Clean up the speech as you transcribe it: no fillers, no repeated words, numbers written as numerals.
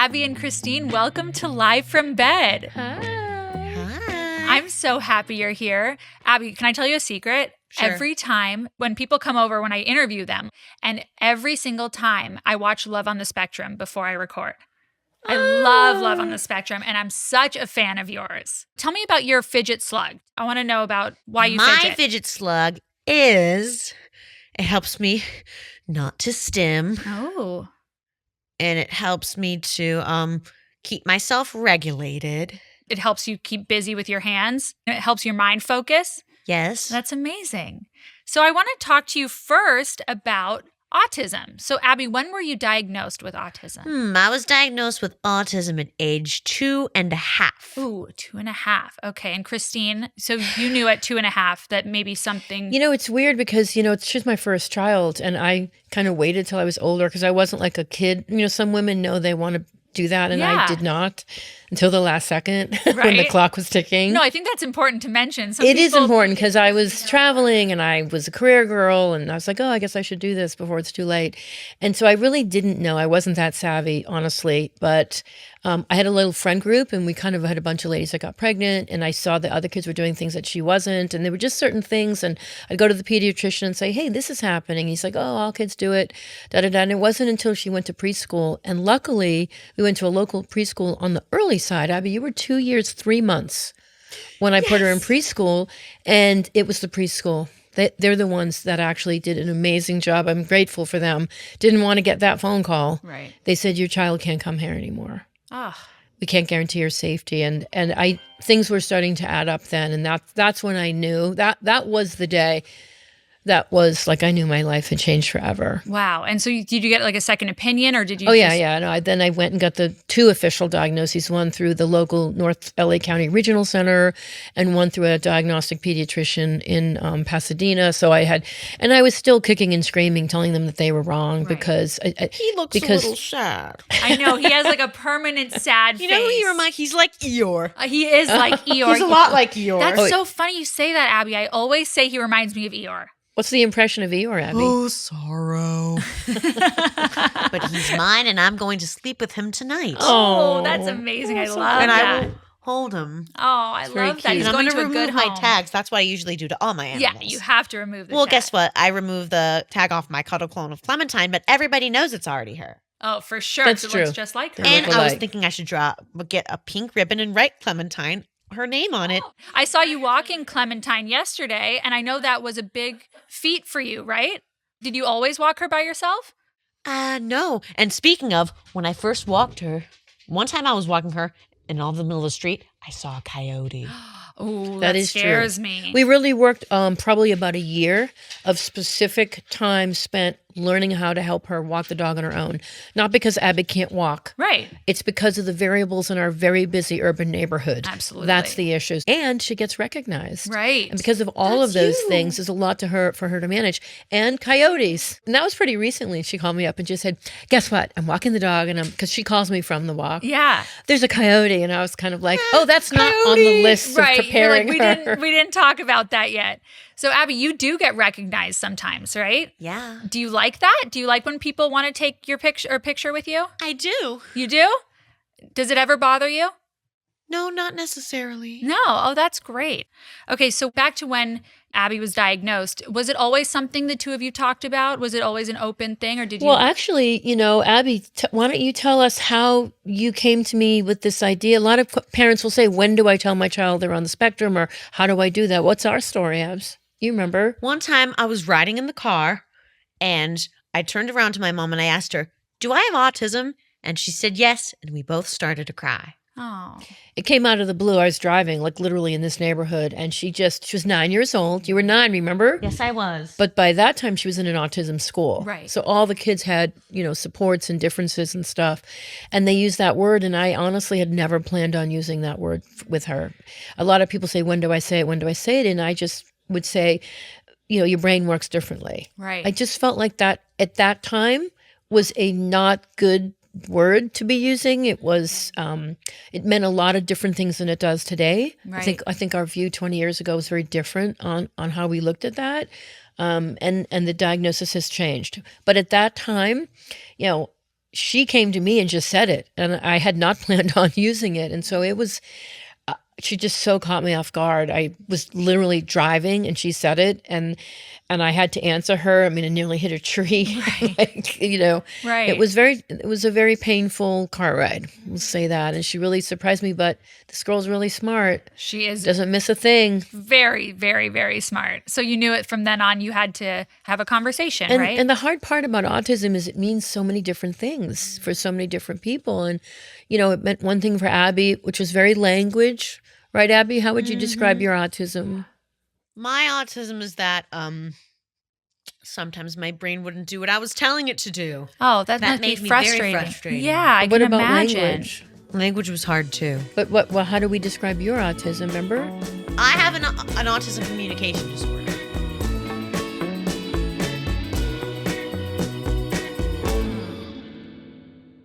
Abbey and Christine. Welcome to Live from Bed. Hi. I'm so happy you're here. Abbey, can I tell you a secret? Sure. Every time when people come over, when I interview them, and every single time I watch Love on the Spectrum before I record. I love Love on the Spectrum, and I'm such a fan of yours. Tell me about your fidget slug. I want to know about why you fidget. My fidget slug is, it helps me not to stim, Oh. and it helps me to keep myself regulated. It helps you keep busy with your hands. It helps your mind focus. Yes. That's amazing. So I want to talk to you first about autism. So Abbey, when were you diagnosed with autism? I was diagnosed with autism at age 2.5. Ooh, 2.5. Okay. And Christine, so you knew at 2.5 that maybe something. You know, it's weird because, she's my first child and I kind of waited till I was older because I wasn't like a kid. Some women know they want to do that and I did not until the last second when the clock was ticking. No, I think that's important to mention. It is important because I was traveling and I was a career girl and I was like, oh, I guess I should do this before it's too late. And so I really didn't know. I wasn't that savvy, honestly, but I had a little friend group and we kind of had a bunch of ladies that got pregnant and I saw that other kids were doing things that she wasn't. And there were just certain things. And I'd go to the pediatrician and say, hey, this is happening. He's like, oh, all kids do it, da-da-da. And it wasn't until she went to preschool. And luckily, we went to a local preschool on the early side. Abby, you were 2 years, 3 months when I put her in preschool. And it was the preschool. They're the ones that actually did an amazing job. I'm grateful for them. Didn't want to get that phone call. Right. They said, your child can't come here anymore. Oh. We can't guarantee your safety. And things were starting to add up then. And that's when I knew that was the day that was like I knew my life had changed forever. Wow. And so did you get like a second opinion or did you? No, then I went and got the 2 official diagnoses, one through the local North LA County Regional Center and one through a diagnostic pediatrician in Pasadena. So I was still kicking and screaming, telling them that they were wrong because he looks a little sad. I know. He has like a permanent sad face. You know who he reminds? He's like Eeyore. He is like Eeyore. He's a lot like Eeyore. That's so funny you say that, Abbey. I always say he reminds me of Eeyore. What's the impression of Eeyore, Abbey? Oh, sorrow. But he's mine, and I'm going to sleep with him tonight. Oh, that's amazing. I love and that. I will hold him. Oh, I love that. He's and going I'm to a remove good my home. tags. That's what I usually do to all my animals. Yeah, you have to remove the Well, tag. guess what? I removed the tag off my cuddle clone of Clementine, but everybody knows it's already her. Oh, for sure. That's It true. looks just like her. And look I was alike. thinking I should get a pink ribbon and write Clementine, her name on it. I saw you walking Clementine yesterday, and I know that was a big feat for you, right? Did you always walk her by yourself? No. And speaking of, when I first walked her, one time I was walking her in all the middle of the street, I saw a coyote. Oh, That that is scares true. me. We really worked probably about a year of specific time spent learning how to help her walk the dog on her own. Not because Abby can't walk. Right. It's because of the variables in our very busy urban neighborhood. Absolutely. That's the issue. And she gets recognized. Right. And because of all of those things, there's a lot for her to manage. And coyotes. And that was pretty recently. She called me up and just said, guess what? I'm walking the dog and because she calls me from the walk. Yeah. There's a coyote. And I was kind of like, oh, that's not on the list Right. of preparing You're like, her. we didn't talk about that yet. So Abbey, you do get recognized sometimes, right? Yeah. Do you like that? Do you like when people want to take your picture with you? I do. You do? Does it ever bother you? No, not necessarily. No. Oh, that's great. Okay, so back to when Abbey was diagnosed. Was it always something the two of you talked about? Was it always an open thing or did you? Well, actually, Abby, why don't you tell us how you came to me with this idea? A lot of parents will say, when do I tell my child they're on the spectrum or how do I do that? What's our story, Abs? You remember? One time I was riding in the car and I turned around to my mom and I asked her, do I have autism? And she said yes. And we both started to cry. Oh. It came out of the blue. I was driving, like literally in this neighborhood, and she was 9 years old. You were 9, remember? Yes, I was. But by that time, she was in an autism school. Right. So all the kids had, supports and differences and stuff. And they used that word, and I honestly had never planned on using that word with her. A lot of people say, when do I say it? When do I say it? And I just would say, your brain works differently. Right. I just felt like that at that time was a not good word to be using. It was it meant a lot of different things than it does today. Right. I think our view 20 years ago was very different on how we looked at that. And the diagnosis has changed. But at that time, she came to me and just said it, and I had not planned on using it. And so it was, she just so caught me off guard. I was literally driving and she said it, and I had to answer her. I mean, I nearly hit a tree. Like, Right. it was a very painful car ride. We'll say that. And she really surprised me, but this girl's really smart. She is Doesn't miss a thing. very, very, very smart. So you knew it from then on. You had to have a conversation, And, right? and the hard part about autism is it means so many different things for so many different people. And, it meant one thing for Abby, which was very language. Right, Abby? How would you describe your autism? My autism is that sometimes my brain wouldn't do what I was telling it to do. Oh, that That made made me frustrating. very frustrating. Yeah, I What can about imagine. language? Language was hard too. But how do we describe your autism, remember? I have an autism communication disorder.